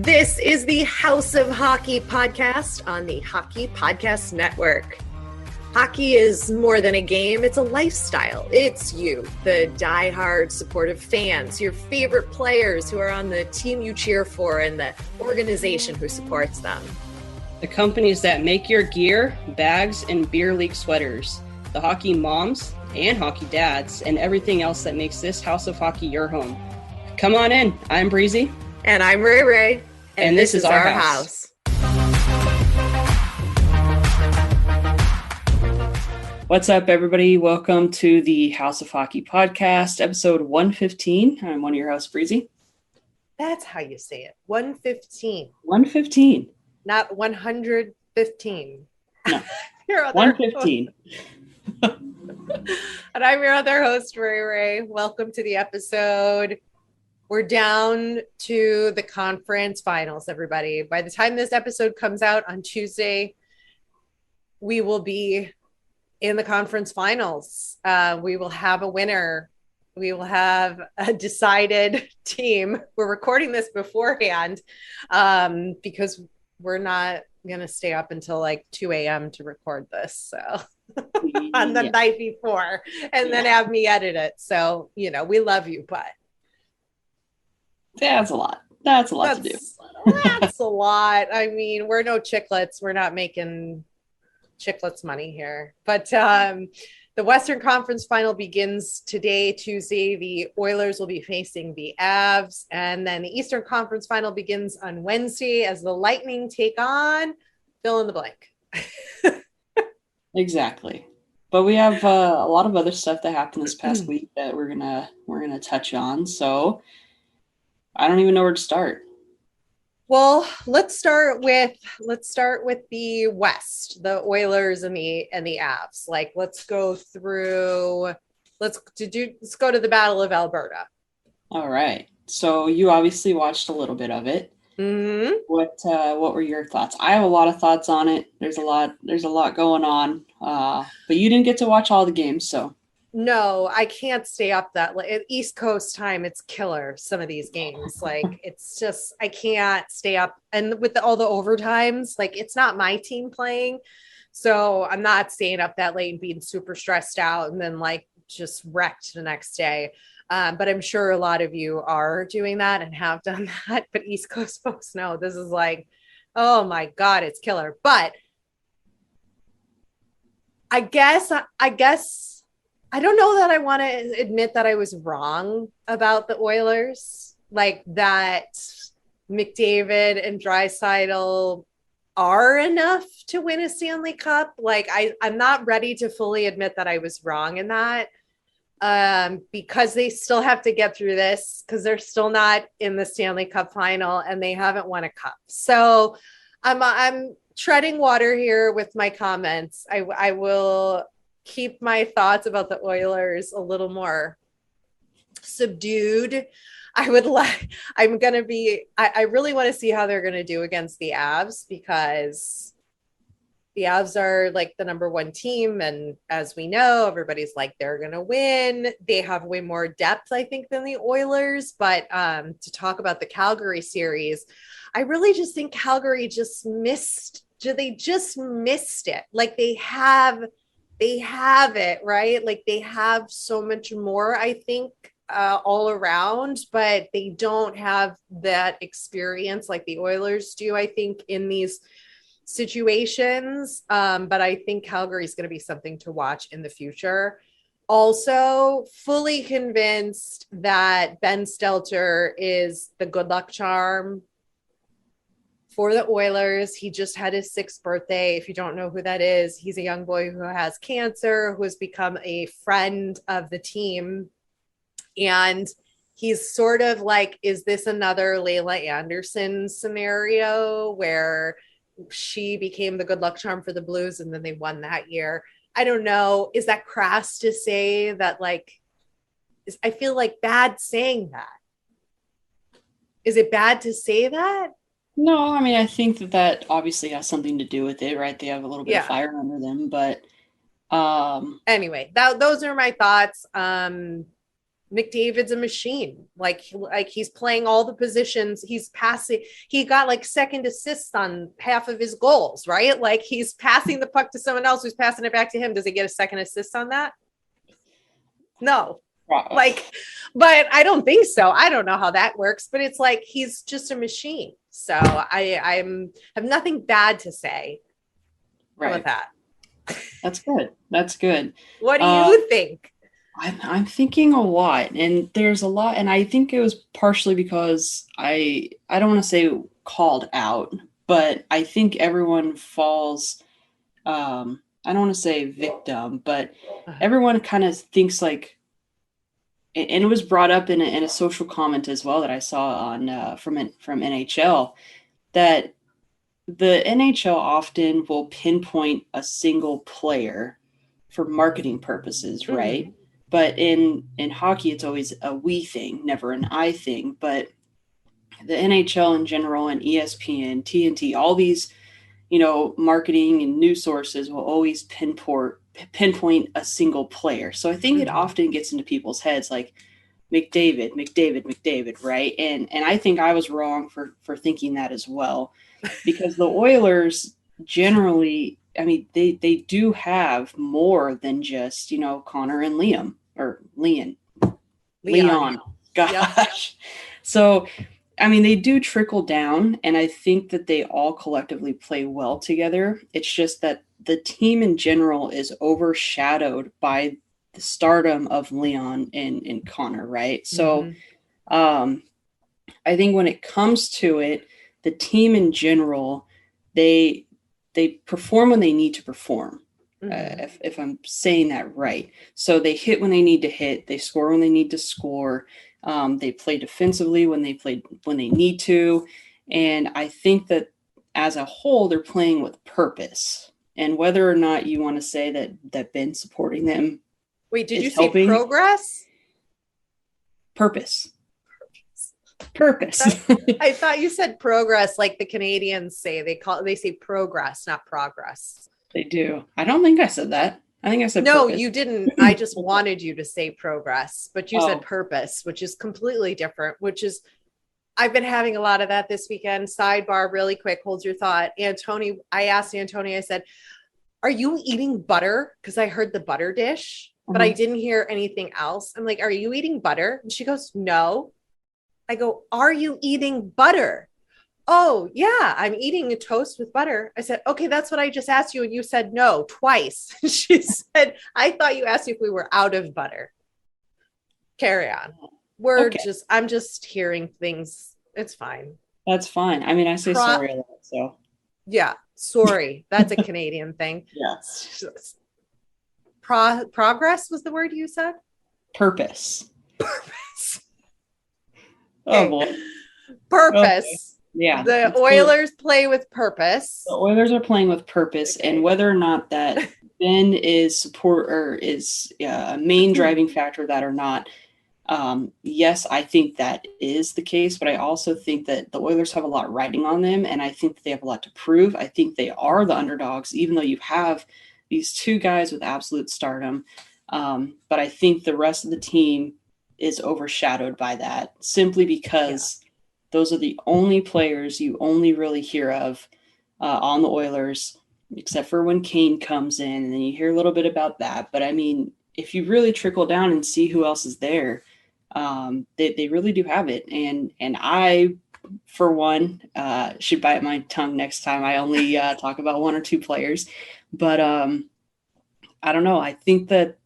This is the House of Hockey podcast on the Hockey Podcast Network. Hockey is more than a game, it's a lifestyle. It's you, the diehard supportive fans, your favorite players who are on the team you cheer for, and the organization who supports them. The companies that make your gear, bags, and beer league sweaters. The hockey moms and hockey dads, and everything else that makes this House of Hockey your home. Come on in. I'm Breezy. And I'm Rae Rae. And this is our house. What's up, everybody? Welcome to the House of Hockey podcast, episode 115. I'm one of your hosts, Breezy. That's how you say it. 115. 115. Not 115. No. 115. And I'm your other host, Rae Rae. Welcome to the episode. We're down to the conference finals, everybody. By the time this episode comes out on Tuesday, we will be in the conference finals. We will have a winner. We will have a decided team. We're recording this beforehand because we're not going to stay up until like 2 a.m. to record this. So on the night before and then have me edit it. So, you know, we love you, but. That's a lot. That's a lot to do. That's a lot. I mean, we're no chiclets. We're not making chiclets money here. But the Western Conference final begins today, Tuesday. The Oilers will be facing the Avs. And then the Eastern Conference final begins on Wednesday as the Lightning take on fill in the blank. Exactly. But we have a lot of other stuff that happened this past week that we're gonna touch on. So I don't even know where to start. Well, let's start with the West, the Oilers and the Avs. Like, let's go to the Battle of Alberta. All right. So you obviously watched a little bit of it. Mm-hmm. What were your thoughts? I have a lot of thoughts on it. There's a lot going on. But you didn't get to watch all the games, so. No, I can't stay up that late. At East Coast time, it's killer, some of these games. Like, it's just, I can't stay up. And with all the overtimes, like, it's not my team playing. So I'm not staying up that late and being super stressed out and then, like, just wrecked the next day. But I'm sure a lot of you are doing that and have done that. But East Coast folks know this is like, oh, my God, it's killer. But I guess I don't know that I want to admit that I was wrong about the Oilers, like that McDavid and Draisaitl are enough to win a Stanley Cup. Like, I'm not ready to fully admit that I was wrong in that because they still have to get through this because they're still not in the Stanley Cup final and they haven't won a cup. So I'm treading water here with my comments. I will keep my thoughts about the Oilers a little more subdued. I really want to see how they're going to do against the Avs because the Avs are like the number one team. And as we know, everybody's like, they're going to win. They have way more depth, I think, than the Oilers. But to talk about the Calgary series, I really just think Calgary just missed it. Like they have it, right? Like they have so much more, I think, all around, but they don't have that experience like the Oilers do, I think, in these situations. But I think Calgary is going to be something to watch in the future. Also, fully convinced that Ben Stelter is the good luck charm for the Oilers. He just had his 6th birthday. If you don't know who that is, he's a young boy who has cancer, who has become a friend of the team. And he's sort of like, is this another Layla Anderson scenario where she became the good luck charm for the Blues and then they won that year? I don't know. Is that crass to say that? Like, I feel like bad saying that. Is it bad to say that? No, I mean, I think that obviously has something to do with it, right? They have a little bit of fire under them, but anyway, those are my thoughts. McDavid's a machine. Like he's playing all the positions. He's passing. He got like second assists on half of his goals, right? Like he's passing the puck to someone else who's passing it back to him. Does he get a second assist on that? No. Wow. Like, but I don't think so. I don't know how that works, but it's like he's just a machine. So I have nothing bad to say about that. That's good. That's good. What do you think? I'm thinking a lot, and there's a lot, and I think it was partially because I don't want to say called out, but I think everyone falls. I don't want to say victim, but everyone kind of thinks like, and it was brought up in a social comment as well that I saw on from NHL, that the NHL often will pinpoint a single player for marketing purposes, right? Mm-hmm. But in hockey, it's always a we thing, never an I thing. But the NHL in general and ESPN, TNT, all these, marketing and news sources will always pinpoint a single player. So I think it often gets into people's heads like McDavid, right? And I think I was wrong for thinking that as well, because the Oilers generally, I mean, they do have more than just, Connor and Leon. Gosh. Yep. So, I mean, they do trickle down, and I think that they all collectively play well together. It's just that the team in general is overshadowed by the stardom of Leon and Connor, right? So, I think when it comes to it, the team in general, they perform when they need to perform. If I'm saying that right. So they hit when they need to hit, they score when they need to score. They play defensively when they need to. And I think that as a whole, they're playing with purpose. And whether or not you want to say that Ben's supporting them. Wait, did you say progress? Purpose. I thought you said progress, like the Canadians say. They say progress, not progress. They do. I don't think I said that. I think I said no, purpose. You didn't. I just wanted you to say progress, but you said purpose, which is completely different, I've been having a lot of that this weekend. Sidebar, really quick, hold your thought. I asked Antoni, I said, are you eating butter? Because I heard the butter dish, but I didn't hear anything else. I'm like, are you eating butter? And she goes, no. I go, are you eating butter? Oh, yeah, I'm eating a toast with butter. I said, okay, that's what I just asked you. And you said no twice. She said, I thought you asked if we were out of butter. Carry on. I'm just hearing things. It's fine. That's fine. I mean, I say sorry a lot, so. Yeah, sorry. That's a Canadian thing. Yes. Progress was the word you said? Purpose. Okay. Oh, boy. Purpose. Okay. Yeah. The Oilers play with purpose. The Oilers are playing with purpose, and whether or not that Ben is support or is a main driving factor of that or not, yes, I think that is the case, but I also think that the Oilers have a lot riding on them, and I think that they have a lot to prove. I think they are the underdogs, even though you have these two guys with absolute stardom. But I think the rest of the team is overshadowed by that simply because those are the only players you only really hear of on the Oilers, except for when Kane comes in, and then you hear a little bit about that. But I mean, if you really trickle down and see who else is there, they really do have it. And I, for one, should bite my tongue next time I only talk about one or two players. But I don't know. I think that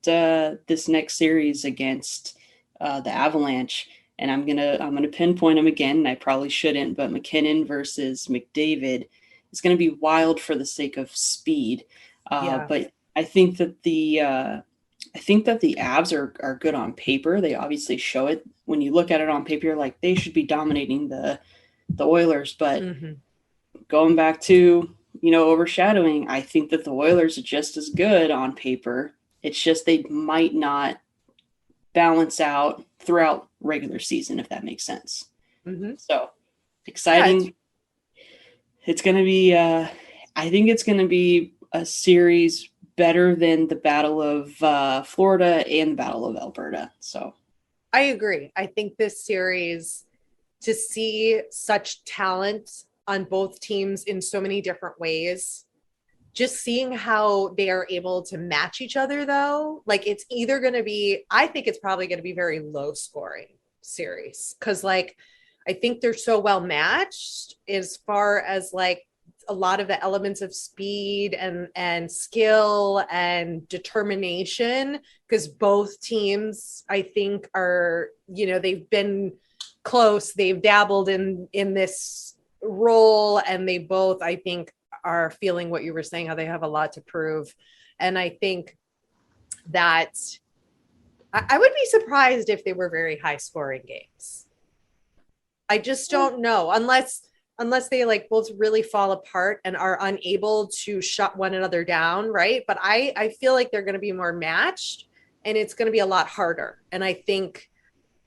this next series against the Avalanche, and I'm gonna pinpoint him again, and I probably shouldn't, but McKinnon versus McDavid is going to be wild for the sake of speed. But I think that the Avs are good on paper. They obviously show it. When you look at it on paper, you're like, they should be dominating the Oilers. But going back to, overshadowing, I think that the Oilers are just as good on paper. It's just they might not balance out throughout regular season, if that makes sense. So exciting. Yeah, it's going to be, I think it's going to be a series better than the Battle of Florida and the Battle of Alberta. So I agree. I think this series, to see such talent on both teams in so many different ways, just seeing how they are able to match each other, though, like it's either going to be, I think it's probably going to be very low scoring series because, like, I think they're so well matched as far as like a lot of the elements of speed and skill and determination, because both teams I think are, they've been close, they've dabbled in this role, and they both, I think, are feeling what you were saying, how they have a lot to prove. And I think that I would be surprised if they were very high scoring games. I just don't know, unless they like both really fall apart and are unable to shut one another down, right? But I feel like they're going to be more matched, and it's going to be a lot harder. And I think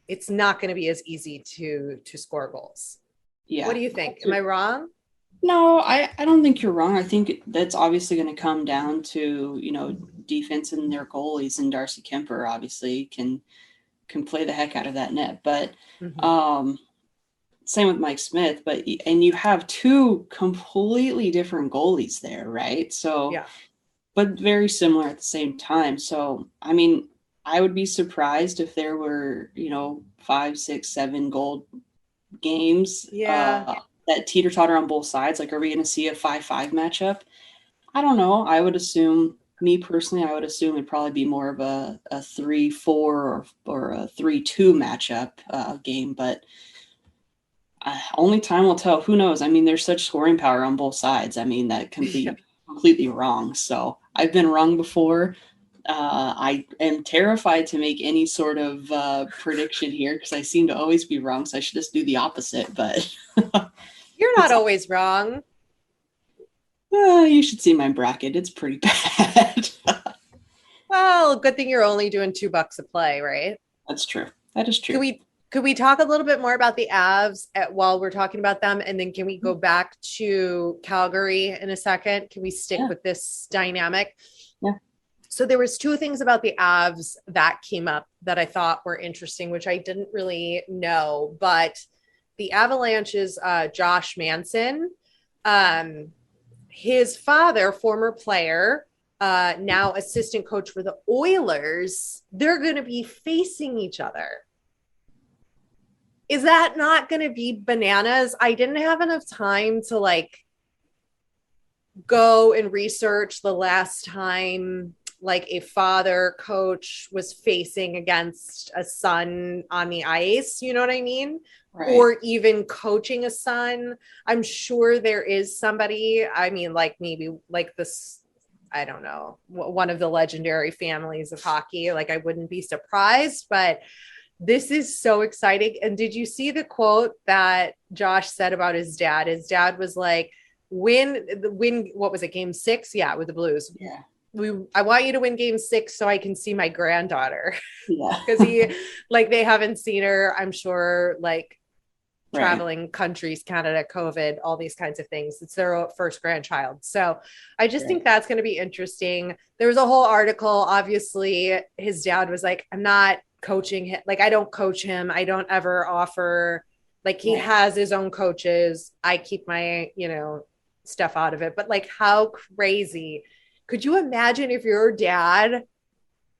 it's not going to be as easy to score goals. Yeah. What do you think? Am I wrong? No, I don't think you're wrong. I think that's obviously going to come down to, defense and their goalies, and Darcy Kemper obviously can play the heck out of that net. But same with Mike Smith, and you have two completely different goalies there, right? So, yeah. But very similar at the same time. So, I mean, I would be surprised if there were, 5, 6, 7 goal games. Yeah. That teeter-totter on both sides. Like, are we going to see a 5-5 matchup? I don't know. I would assume, me personally, I would assume it'd probably be more of a 3-4 or a 3-2 matchup game, but only time will tell. Who knows? I mean, there's such scoring power on both sides. I mean, that can be completely wrong. So I've been wrong before. I am terrified to make any sort of prediction here because I seem to always be wrong. So I should just do the opposite, but you're not always wrong. You should see my bracket. It's pretty bad. Well, good thing you're only doing $2 a play, right? That's true. That is true. Could we talk a little bit more about the Avs while we're talking about them? And then can we go back to Calgary in a second? Can we stick with this dynamic? Yeah. So there was 2 things about the Avs that came up that I thought were interesting, which I didn't really know, but the Avalanche's Josh Manson, his father, former player, now assistant coach for the Oilers, they're going to be facing each other. Is that not going to be bananas? I didn't have enough time to like go and research the last time like a father coach was facing against a son on the ice, you know what I mean? Right. Or even coaching a son. I'm sure there is somebody, I mean, like maybe like this, I don't know, one of the legendary families of hockey. Like I wouldn't be surprised, but this is so exciting. And did you see the quote that Josh said about his dad? His dad was like, win, what was it, game 6? Yeah, with the Blues. Yeah. I want you to win game 6 so I can see my granddaughter. Yeah. Because they haven't seen her, I'm sure, like traveling countries, Canada, COVID, all these kinds of things. It's their first grandchild. So I just think that's going to be interesting. There was a whole article. Obviously, his dad was like, I'm not coaching him. Like, I don't coach him. I don't ever offer, like he has his own coaches. I keep my, stuff out of it. But like, how crazy. Could you imagine if your dad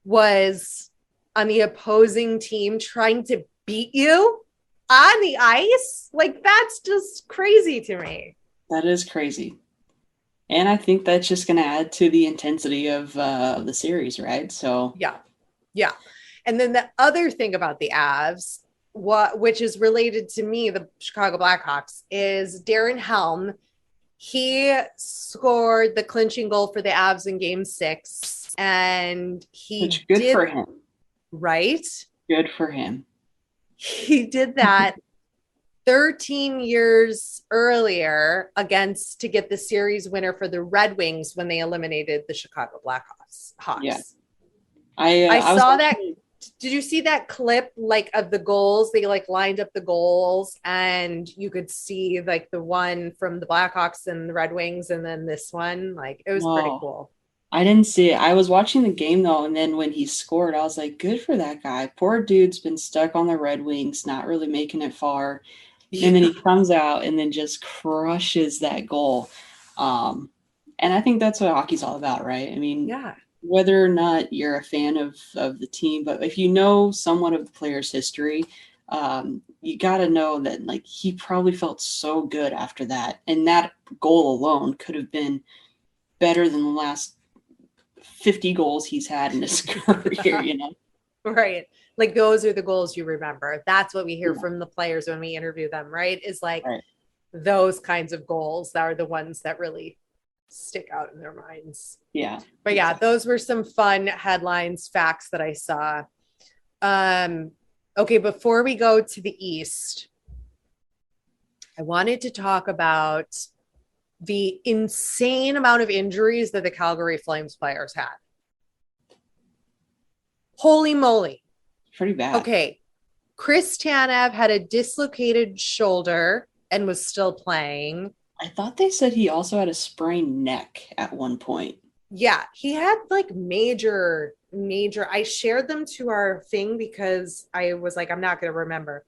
was on the opposing team trying to beat you on the ice? Like, that's just crazy to me. That is crazy. And I think that's just going to add to the intensity of the series, right? So yeah. And then the other thing about the Avs, which is related to me, the Chicago Blackhawks, is Darren Helm. He scored the clinching goal for the Avs in game 6, and Which good for him. Right? Good for him. He did that 13 years earlier to get the series winner for the Red Wings when they eliminated the Chicago Blackhawks. Yeah. I saw that. Did you see that clip like of the goals? They like lined up the goals and you could see like the one from the Blackhawks and the Red Wings and then this one. Like it was pretty cool. I didn't see it. I was watching the game though, and then when he scored, I was like, good for that guy. Poor dude's been stuck on the Red Wings, not really making it far. And then he comes out and then just crushes that goal. And I think that's what hockey's all about, right? I mean, Yeah. whether or not you're a fan of the team, but if you know somewhat of the player's history, you got to know that like he probably felt so good after that. And that goal alone could have been better than the last 50 goals he's had in his career, you know? Right. Like those are the goals you remember. That's what we hear Yeah. from the players when we interview them, right? Is like Right. those kinds of goals that are the ones that really stick out in their minds. Yeah. But yeah, those were some fun headlines, facts that I saw. Okay, before we go to the East, I wanted to talk about the insane amount of injuries that the Calgary Flames players had. Holy moly. Pretty bad. Okay. Chris Tanev had a dislocated shoulder and was still playing. I thought they said he also had a sprained neck at one point. Yeah, he had like major. I shared them to our thing because I was like, I'm not going to remember.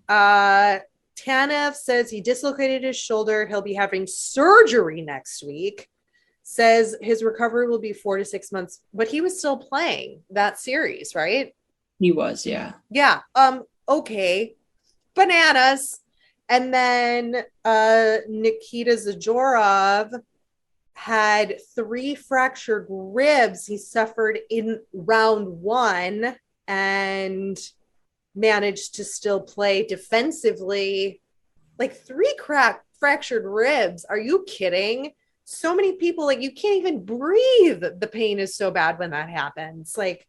Tanev says he dislocated his shoulder. He'll be having surgery next week. Says his recovery will be 4 to 6 months, but he was still playing that series, right? He was, yeah. Yeah. Okay. Bananas. And then Nikita Zadorov had 3 fractured ribs he suffered in round 1 and managed to still play defensively. Like 3 fractured ribs. Are you kidding? So many people, like, you can't even breathe. The pain is so bad when that happens. Like,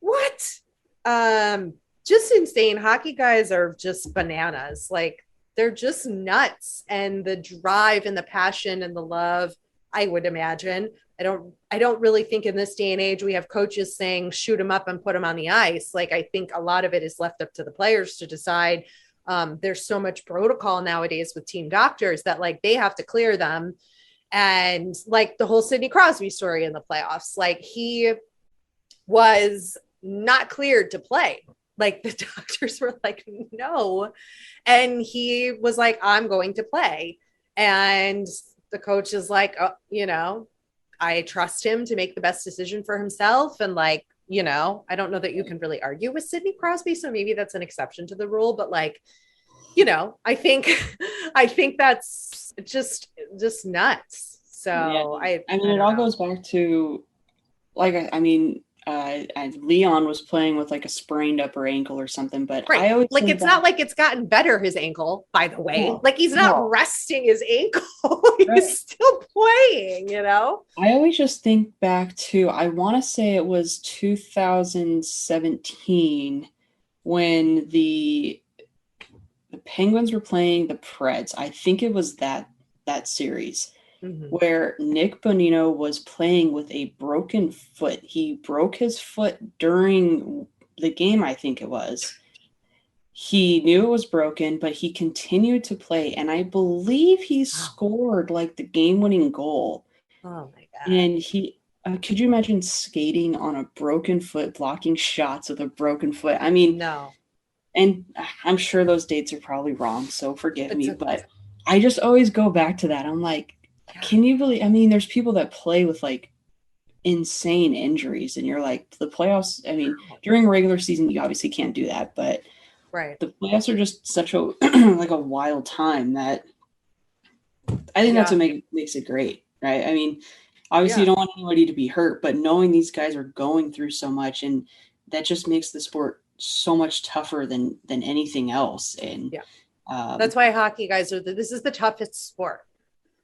what? Just insane. Hockey guys are just bananas. Like, they're just nuts. And the drive and the passion and the love, I would imagine. I don't really think in this day and age we have coaches saying shoot them up and put them on the ice. Like, I think a lot of it is left up to the players to decide. There's so much protocol nowadays with team doctors that like they have to clear them. And like the whole Sidney Crosby story in the playoffs, like he was not cleared to play. Like the doctors were like, no. And he was like, I'm going to play. And the coach is like, oh, you know, I trust him to make the best decision for himself. And like, you know, I don't know that you can really argue with Sidney Crosby. So maybe that's an exception to the rule, but like, you know, I think that's just nuts. So yeah. I mean, it all goes back to like, I mean, Leon was playing with like a sprained upper ankle or something, but right. I always like it's not like it's gotten better, his ankle, by the way. No, like he's not resting his ankle. He's right. Still playing, you know? I always just think back to, I want to say it was 2017 when the Penguins were playing the Preds. I think it was that series. Mm-hmm. Where Nick Bonino was playing with a broken foot. He broke his foot during the game, I think it was. He knew it was broken, but he continued to play. And I believe he scored like the game-winning goal. Oh, my God. And he, could you imagine skating on a broken foot, blocking shots with a broken foot? I mean, no. And I'm sure those dates are probably wrong, so forgive me. But I just always go back to that. I'm like, can you believe? I mean, there's people that play with like insane injuries, and you're like, the playoffs. I mean, during a regular season, you obviously can't do that, but right, the playoffs are just such a like a wild time that I think that's what makes it great, right? I mean, obviously, you don't want anybody to be hurt, but knowing these guys are going through so much, and that just makes the sport so much tougher than anything else. And that's why hockey guys are. This is the toughest sport.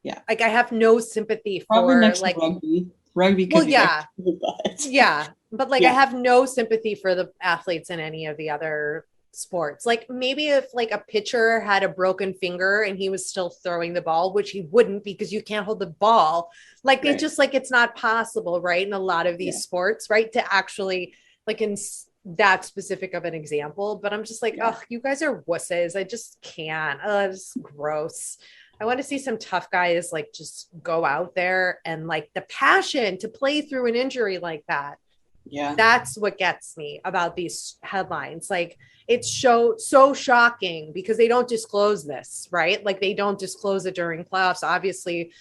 Yeah. Like I have no sympathy probably for next like to rugby. Rugby could well, be yeah. but yeah. But like I have no sympathy for the athletes in any of the other sports. Like maybe if like a pitcher had a broken finger and he was still throwing the ball, which he wouldn't because you can't hold the ball. Like it just like it's not possible, right? In a lot of these sports, right? To actually like in that specific of an example. But I'm just like, oh, you guys are wusses. I just can't. Oh, it's gross. I want to see some tough guys like just go out there and like the passion to play through an injury like that. Yeah. That's what gets me about these headlines. Like it's so shocking because they don't disclose this, right? Like they don't disclose it during playoffs, obviously,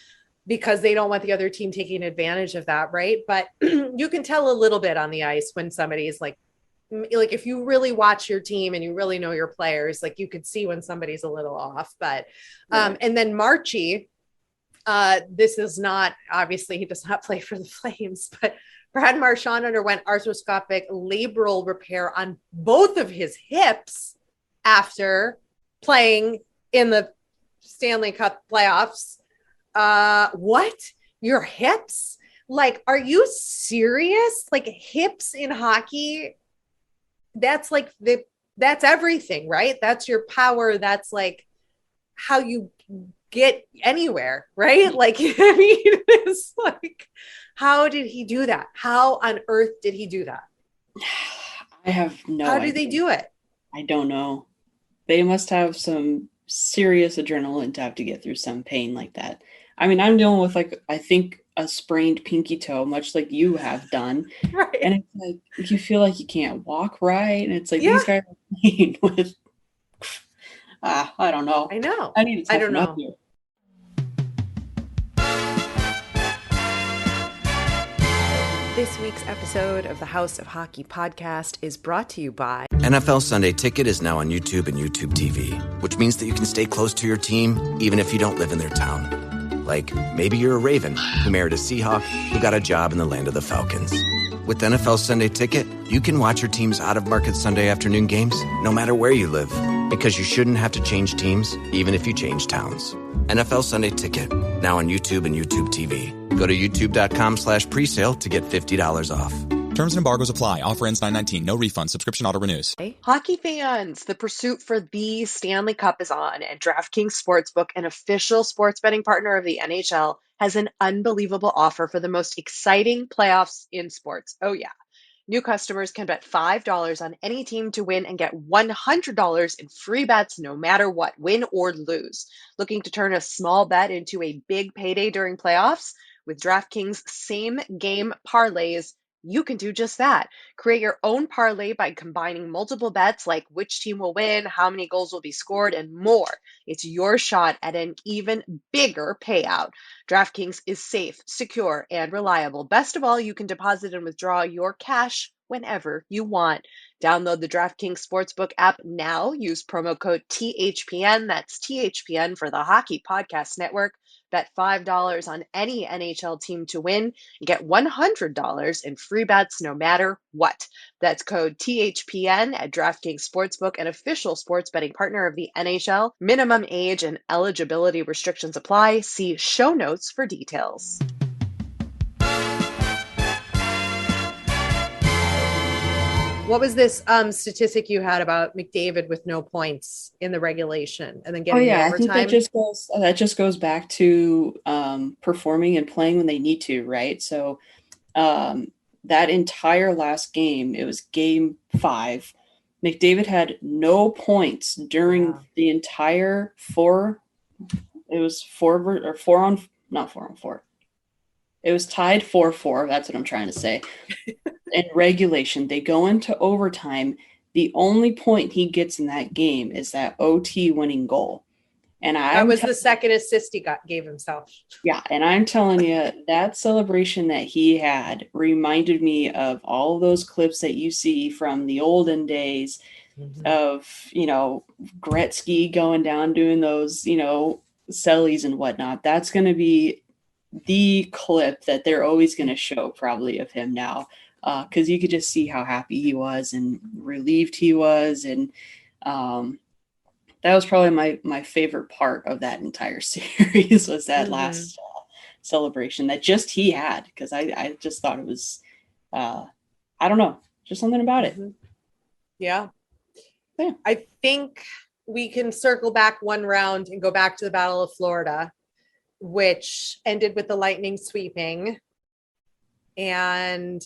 because they don't want the other team taking advantage of that, right? But you can tell a little bit on the ice when somebody is like if you really watch your team and you really know your players, like you could see when somebody's a little off. But and then Marchie, this is not obviously he does not play for the Flames, but Brad Marchand underwent arthroscopic labral repair on both of his hips after playing in the Stanley Cup playoffs. What? Your hips? Like, are you serious? Like hips in hockey? That's like that's everything, right? That's your power. That's like how you get anywhere, right? Like, I mean, it's like, how did he do that? How on earth did he do that? I have no How idea. do they do it? I don't know. They must have some serious adrenaline to have to get through some pain like that. I mean, I'm dealing with like, I think a sprained pinky toe, much like you have done. Right. And it's like, you feel like you can't walk right. And it's like, Yeah. these guys are playing with, I don't know. I know. I need to toughen up know. here. This week's episode of the House of Hockey podcast is brought to you by NFL Sunday Ticket is now on YouTube and YouTube TV, which means that you can stay close to your team even if you don't live in their town. Like, maybe you're a Raven who married a Seahawk who got a job in the land of the Falcons. With NFL Sunday Ticket, you can watch your team's out-of-market Sunday afternoon games no matter where you live, because you shouldn't have to change teams even if you change towns. NFL Sunday Ticket, now on YouTube and YouTube TV. Go to youtube.com/presale to get $50 off. Terms and embargoes apply. Offer ends 9/19. No refund. Subscription auto renews. Hockey fans, the pursuit for the Stanley Cup is on, and DraftKings Sportsbook, an official sports betting partner of the NHL, has an unbelievable offer for the most exciting playoffs in sports. Oh, yeah. New customers can bet $5 on any team to win and get $100 in free bets no matter what, win or lose. Looking to turn a small bet into a big payday during playoffs? With DraftKings same game parlays, you can do just that. Create your own parlay by combining multiple bets like which team will win, how many goals will be scored, and more. It's your shot at an even bigger payout. DraftKings is safe, secure, and reliable. Best of all, you can deposit and withdraw your cash whenever you want. Download the DraftKings Sportsbook app now. Use promo code THPN. That's THPN for the Hockey Podcast Network. Bet $5 on any NHL team to win and get $100 in free bets no matter what. That's code THPN at DraftKings Sportsbook, an official sports betting partner of the NHL. Minimum age and eligibility restrictions apply. See show notes for details. What was this statistic you had about McDavid with no points in the regulation and then getting the overtime? I think that just goes back to performing and playing when they need to, right? So that entire last game, it was game 5. McDavid had no points during the entire 4. It was 4 on 4. It was tied 4-4. That's what I'm trying to say. In regulation, they go into overtime. The only point he gets in that game is that OT winning goal. And that was the second assist he gave himself. Yeah, and I'm telling you, that celebration that he had reminded me of all those clips that you see from the olden days of, Gretzky going down doing those, sellies and whatnot. That's going to be the clip that they're always going to show probably of him now, because you could just see how happy he was and relieved he was. And that was probably my favorite part of that entire series was that last celebration that just he had, because I just thought it was, I don't know, just something about it. Yeah. I think we can circle back one round and go back to the Battle of Florida, which ended with the Lightning sweeping. And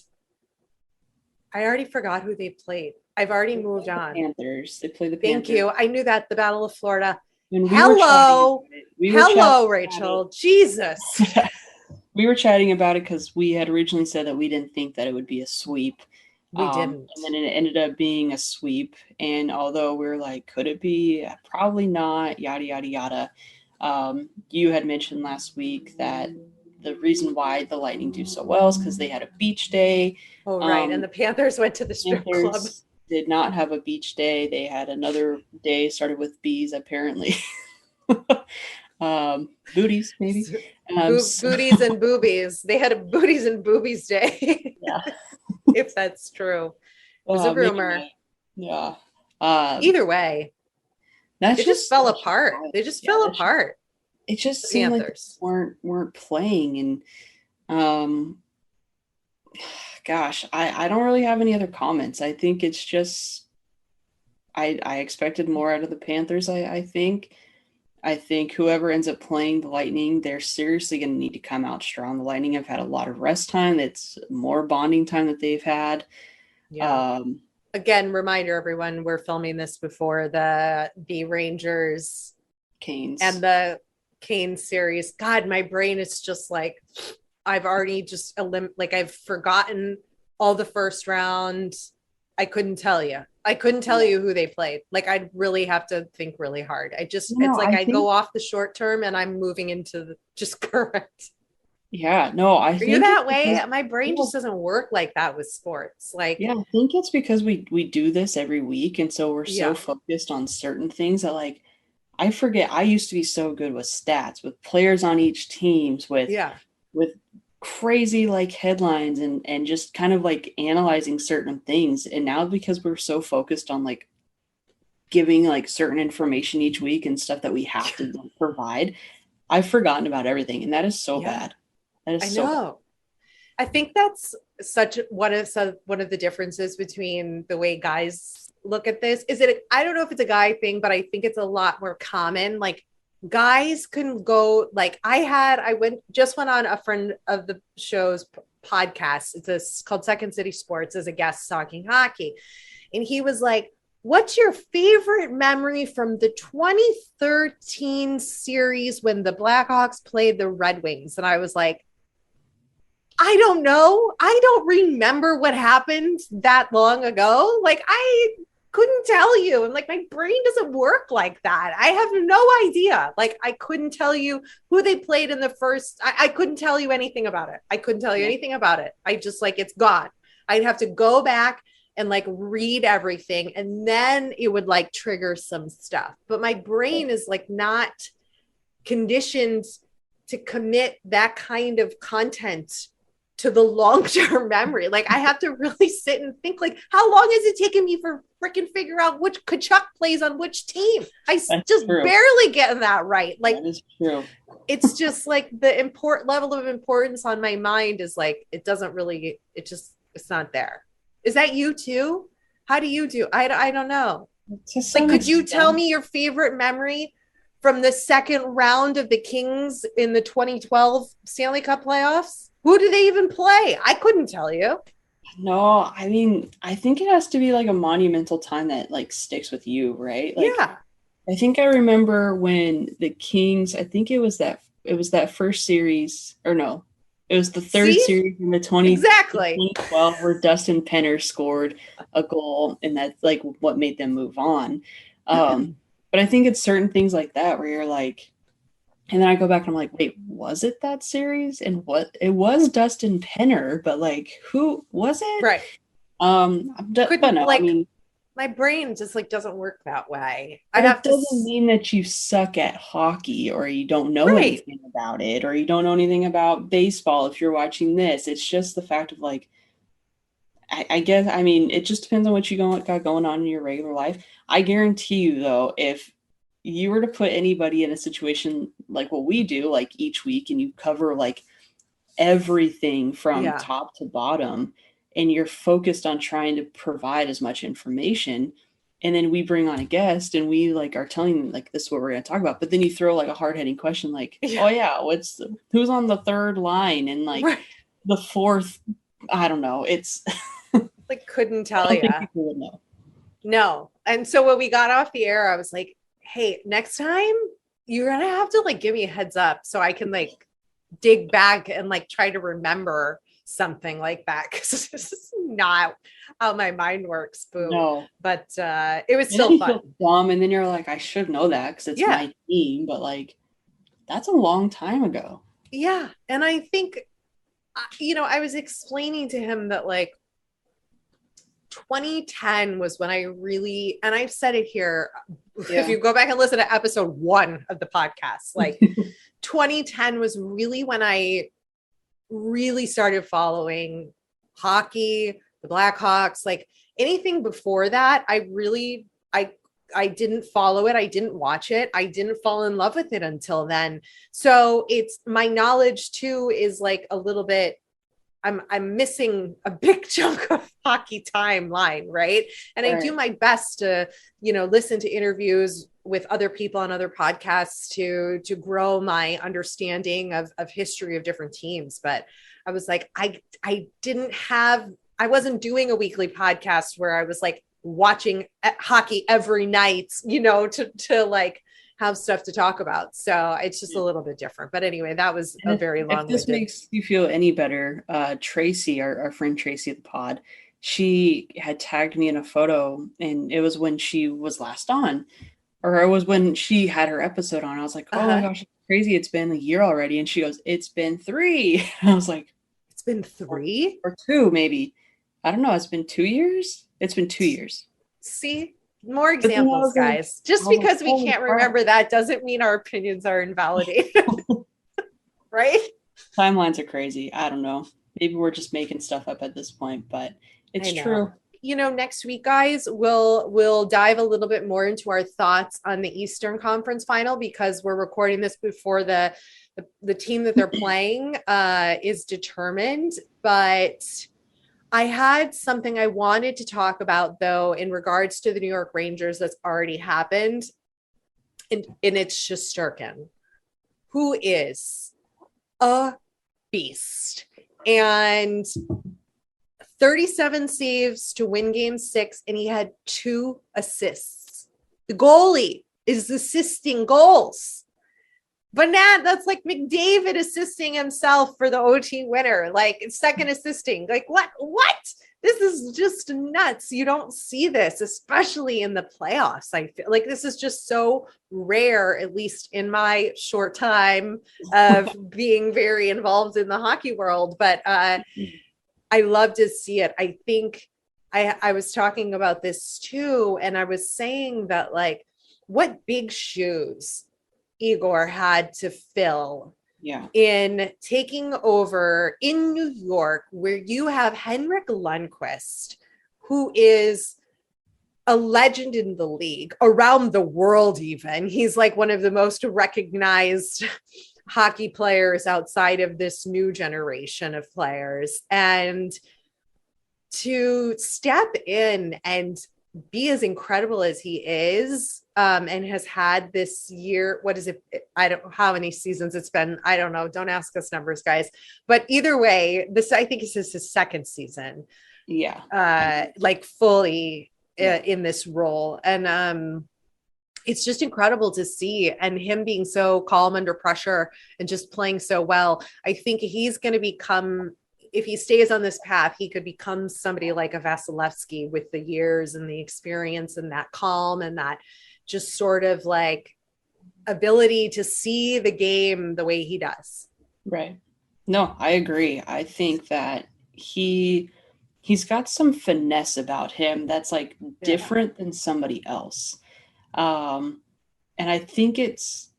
I already forgot who they played. I've already moved on. Panthers. They play the Thank Panthers. you. I knew that, the Battle of Florida. Hello, Rachel. Jesus. We were chatting about it because we had originally said that we didn't think that it would be a sweep. We didn't. And then it ended up being a sweep. And although we're like, could it be? Probably not, yada, yada, yada. You had mentioned last week that the reason why the Lightning do so well is because they had a beach day. Oh, right. And the Panthers went to the strip club. Did not have a beach day. They had another day started with B's, apparently. Booties, maybe. Booties and boobies. They had a booties and boobies day. Yeah. If that's true. It was a rumor. Yeah. Either way. It just fell apart. They just fell apart. It just seemed Panthers. like weren't playing. And gosh, I don't really have any other comments. I think it's just I expected more out of the Panthers, I think. I think whoever ends up playing the Lightning, they're seriously going to need to come out strong. The Lightning have had a lot of rest time. It's more bonding time that they've had. Yeah. Again, reminder, everyone, we're filming this before the Rangers Canes and the Canes series. God, my brain is just like, I've already just I've forgotten all the first round. I couldn't tell you. I couldn't tell you who they played. Like, I'd really have to think really hard. It's like I go off the short term and I'm moving into the just current. Yeah, no, Are you that way? My brain just doesn't work like that with sports. Like, yeah, I think it's because we do this every week, and so we're so focused on certain things that, like, I forget. I used to be so good with stats, with players on each teams, with crazy like headlines and just kind of like analyzing certain things. And now because we're so focused on like giving like certain information each week and stuff that we have to provide, I've forgotten about everything, and that is so bad. That is bad. I think that's such one of the differences between the way guys look at this. I don't know if it's a guy thing, but I think it's a lot more common. Like, guys can go, like, I went on a friend of the show's podcast. It's called Second City Sports, as a guest talking hockey. And he was like, what's your favorite memory from the 2013 series when the Blackhawks played the Red Wings? And I was like, I don't know. I don't remember what happened that long ago. Like, I couldn't tell you. And like, my brain doesn't work like that. I have no idea. Like, I couldn't tell you who they played in the first. I couldn't tell you anything about it. I couldn't tell you anything about it. I just, like, it's gone. I'd have to go back and like read everything, and then it would like trigger some stuff. But my brain is like not conditioned to commit that kind of content to the long-term memory. Like, I have to really sit and think, like, how long has it taken me for freaking figure out which Kachuk plays on which team? That's just true. Barely getting that right. Like, that is true. It's just like the level of importance on my mind is like, it's not there. Is that you too? How do you do? I don't know. Like, could you tell me your favorite memory from the second round of the Kings in the 2012 Stanley Cup playoffs? Who do they even play? I couldn't tell you. No, I mean, I think it has to be like a monumental time that like sticks with you, right? Like, yeah. I think I remember when the Kings, I think it was that first series, or no, it was the third series in the 2012 where Dustin Penner scored a goal, and that's like what made them move on. But I think it's certain things like that where you're like, and then I go back and I'm like, wait, was it that series? And what? It was Dustin Penner, but like, who was it? Right. But no, like, I mean, my brain just like doesn't work that way. It doesn't mean that you suck at hockey or you don't know anything about it or you don't know anything about baseball if you're watching this. It's just the fact of like, I guess, I mean, it just depends on what you got going on in your regular life. I guarantee you, though, if you were to put anybody in a situation like what we do, like each week, and you cover like everything from top to bottom, and you're focused on trying to provide as much information, and then we bring on a guest and we like are telling them like, this is what we're going to talk about. But then you throw like a hard-hitting question like, oh yeah, who's on the third line and like the fourth, I don't know. It's like, couldn't tell you. People would know. No. And so when we got off the air, I was like, hey, next time you're gonna have to like give me a heads up so I can like dig back and like try to remember something like that, because this is not how my mind works. Boo. No. But it was And still then you fun. feel dumb, and then you're like, I should know that because it's my team, but like, that's a long time ago. Yeah. And I think, you know, I was explaining to him that like 2010 was when I really, and I've said it here, if you go back and listen to episode 1 of the podcast, like 2010 was really when I really started following hockey, the Blackhawks. Like anything before that, I didn't follow it. I didn't watch it. I didn't fall in love with it until then. So it's, my knowledge too is like a little bit, I'm missing a big chunk of hockey timeline, right? And I do my best to, you know, listen to interviews with other people on other podcasts to grow my understanding of history of different teams. But I was like, I wasn't doing a weekly podcast where I was like watching hockey every night, you know, to like have stuff to talk about. So it's just a little bit different. But anyway, that was a very long. If this makes you feel any better, Tracy, our friend Tracy at the pod, she had tagged me in a photo, and it was when she was last on, or it was when she had her episode on. I was like, oh my gosh, it's crazy. It's been a year already. And she goes, it's been 3. And I was like, it's been 3 or 2, maybe. I don't know. It's been 2 years. It's been 2 years. See, more examples, guys. Just because we can't remember that doesn't mean our opinions are invalidated. Right? Timelines are crazy. I don't know. Maybe we're just making stuff up at this point, but it's true. You know, next week, guys, we'll dive a little bit more into our thoughts on the Eastern Conference final, because we're recording this before the team that they're playing is determined. But I had something I wanted to talk about, though, in regards to the New York Rangers that's already happened. And it's Shesterkin, who is a beast. And 37 saves to win game 6, and he had 2 assists. The goalie is assisting goals. But that's like McDavid assisting himself for the OT winner, like second assisting. Like what? This is just nuts. You don't see this, especially in the playoffs. I feel like this is just so rare, at least in my short time of being very involved in the hockey world. But I love to see it. I think I was talking about this too, and I was saying that like what big shoes Igor had to fill in taking over in New York, where you have Henrik Lundqvist, who is a legend in the league, around the world even. He's like one of the most recognized hockey players outside of this new generation of players. And to step in and be as incredible as he is, and has had this year, what is it? I don't know how many seasons it's been. I don't know. Don't ask us numbers, guys. But either way, I think this is his second season. Yeah. Like fully in this role. And it's just incredible to see, and him being so calm under pressure and just playing so well. I think he's going to become, if he stays on this path, he could become somebody like a Vasilevsky with the years and the experience and that calm and that just sort of like ability to see the game the way he does. Right. No, I agree. I think that he's got some finesse about him that's like different than somebody else. And I think it's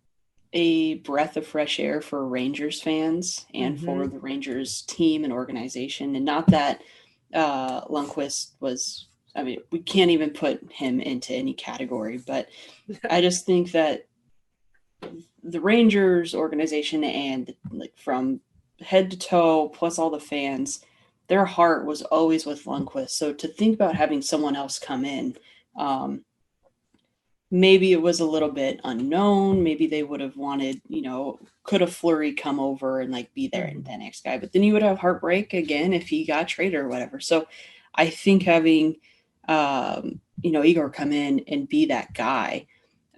a breath of fresh air for Rangers fans and for the Rangers team and organization. And not that Lundqvist was, I mean, we can't even put him into any category, but I just think that the Rangers organization, and like from head to toe, plus all the fans, their heart was always with Lundqvist. So to think about having someone else come in, maybe it was a little bit unknown. Maybe they would have wanted, could a Fleury come over and like be there and the next guy, but then you would have heartbreak again if he got traded or whatever. So I think having, Igor come in and be that guy,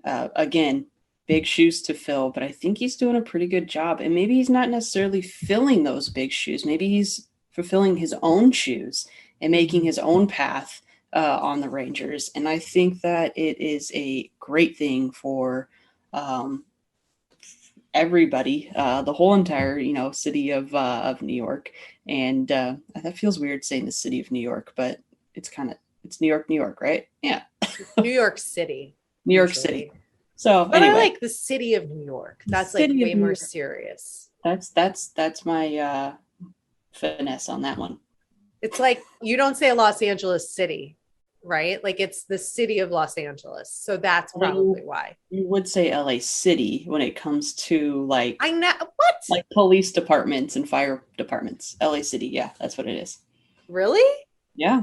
Again, big shoes to fill, but I think he's doing a pretty good job. And maybe he's not necessarily filling those big shoes. Maybe he's fulfilling his own shoes and making his own path on the Rangers. And I think that it is a great thing for everybody, the whole entire, city of New York. And that feels weird saying the city of New York, but it's New York, right? Yeah. New York City. New York City. So but anyway, I like the city of New York. That's like way more serious. That's my finesse on that one. It's like you don't say Los Angeles City, right? Like it's the city of Los Angeles. So that's probably why. You would say LA City when it comes to like I know what? Like police departments and fire departments. LA City, yeah, that's what it is. Really? Yeah.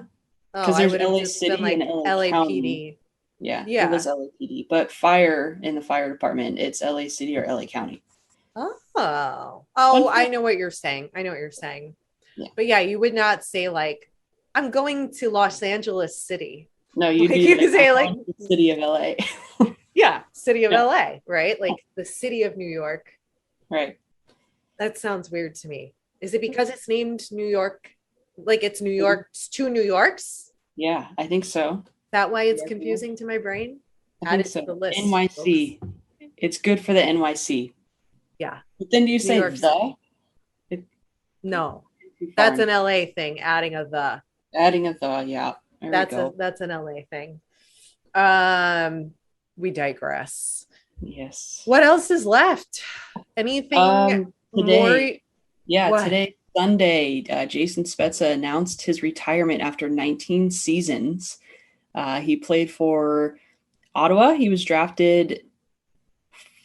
Because there's LA City like and LAPD. County. Yeah, it was LAPD. But fire in the fire department, it's LA City or LA County. Oh, I know what you're saying. Yeah. But yeah, you would not say like, I'm going to Los Angeles City. No, you'd say like the city of LA. Yeah, city of LA, right? Like the city of New York. Right. That sounds weird to me. Is it because it's named New York? Like it's New York, two New Yorks? Yeah, I think so. That why it's confusing to my brain? Add it to the list. NYC. Folks. It's good for the NYC. Yeah. But then do you say the? No. That's an LA thing, adding a the. Adding a the, yeah. That's an LA thing. We digress. Yes. What else is left? Anything today? Today, Sunday, Jason Spezza announced his retirement after 19 seasons. He played for Ottawa. He was drafted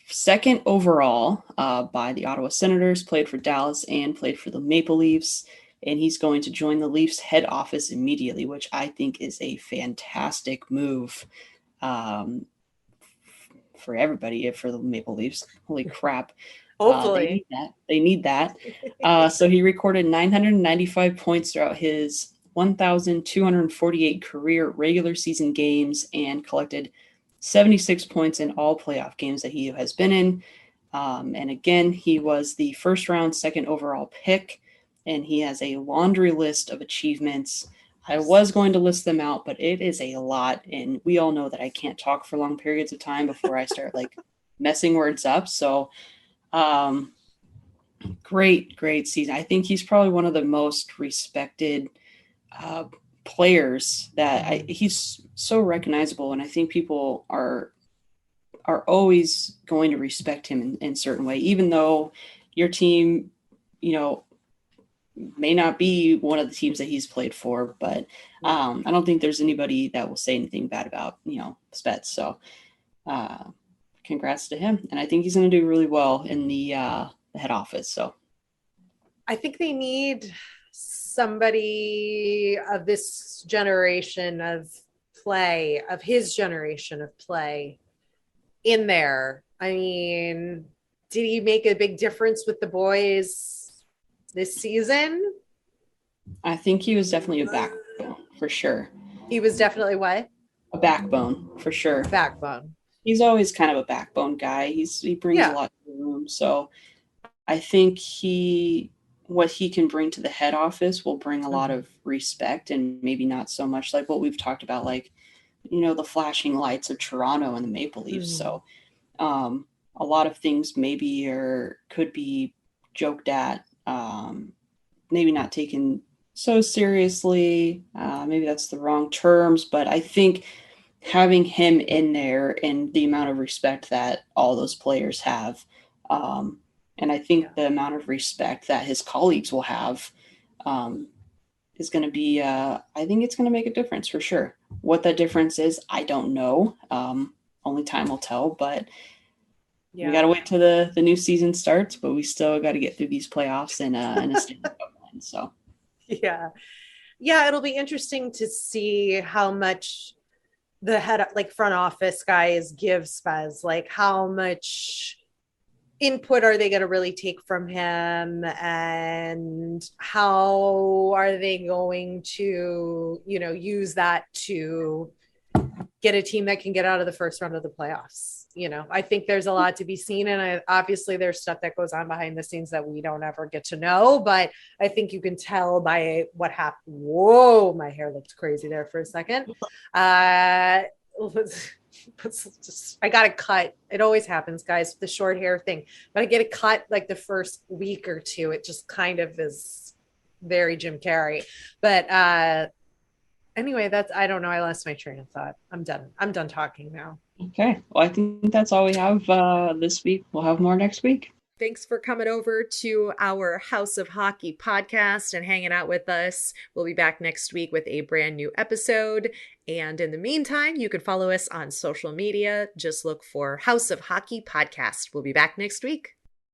second overall by the Ottawa Senators, played for Dallas, and played for the Maple Leafs. And he's going to join the Leafs head office immediately, which I think is a fantastic move for everybody, for the Maple Leafs. Holy crap. Hopefully. They need that. So he recorded 995 points throughout his 1,248 career regular season games and collected 76 points in all playoff games that he has been in. And again, he was the first round, second overall pick, and he has a laundry list of achievements. I was going to list them out, but it is a lot. And we all know that I can't talk for long periods of time before I start like messing words up. So great season. I think he's probably one of the most respected players that he's so recognizable. And I think people are always going to respect him in certain way, even though your team, may not be one of the teams that he's played for, but I don't think there's anybody that will say anything bad about, Spets. So congrats to him. And I think he's going to do really well in the head office. So I think they need somebody of this generation of play, of his generation of play in there. I mean, did he make a big difference with the boys this season? I think he was definitely a backbone for sure. He was definitely what? A backbone for sure. Backbone. He's always kind of a backbone guy. He brings a lot to the room. So I think what he can bring to the head office will bring a lot of respect, and maybe not so much like what we've talked about, like, the flashing lights of Toronto and the Maple Leafs. So a lot of things maybe could be joked at, maybe not taken so seriously. Maybe that's the wrong terms, but I think having him in there and the amount of respect that all those players have, and I think the amount of respect that his colleagues will have is going to be, I think it's going to make a difference for sure. What that difference is, I don't know. Only time will tell, but we got to wait till the new season starts, but we still got to get through these playoffs and a Stanley Cup win. So, yeah, it'll be interesting to see how much the head, like front office guys, give Spez, like how much input are they going to really take from him, and how are they going to, use that to get a team that can get out of the first round of the playoffs. You know, I think there's a lot to be seen. And obviously there's stuff that goes on behind the scenes that we don't ever get to know, but I think you can tell by what happened. Whoa, my hair looked crazy there for a second. I got it cut. It always happens, guys, the short hair thing, but I get it cut like the first week or two. It just kind of is very Jim Carrey. But anyway, I don't know. I lost my train of thought. I'm done talking now. Okay. Well, I think that's all we have this week. We'll have more next week. Thanks for coming over to our House of Hockey podcast and hanging out with us. We'll be back next week with a brand new episode. And in the meantime, you can follow us on social media. Just look for House of Hockey podcast. We'll be back next week.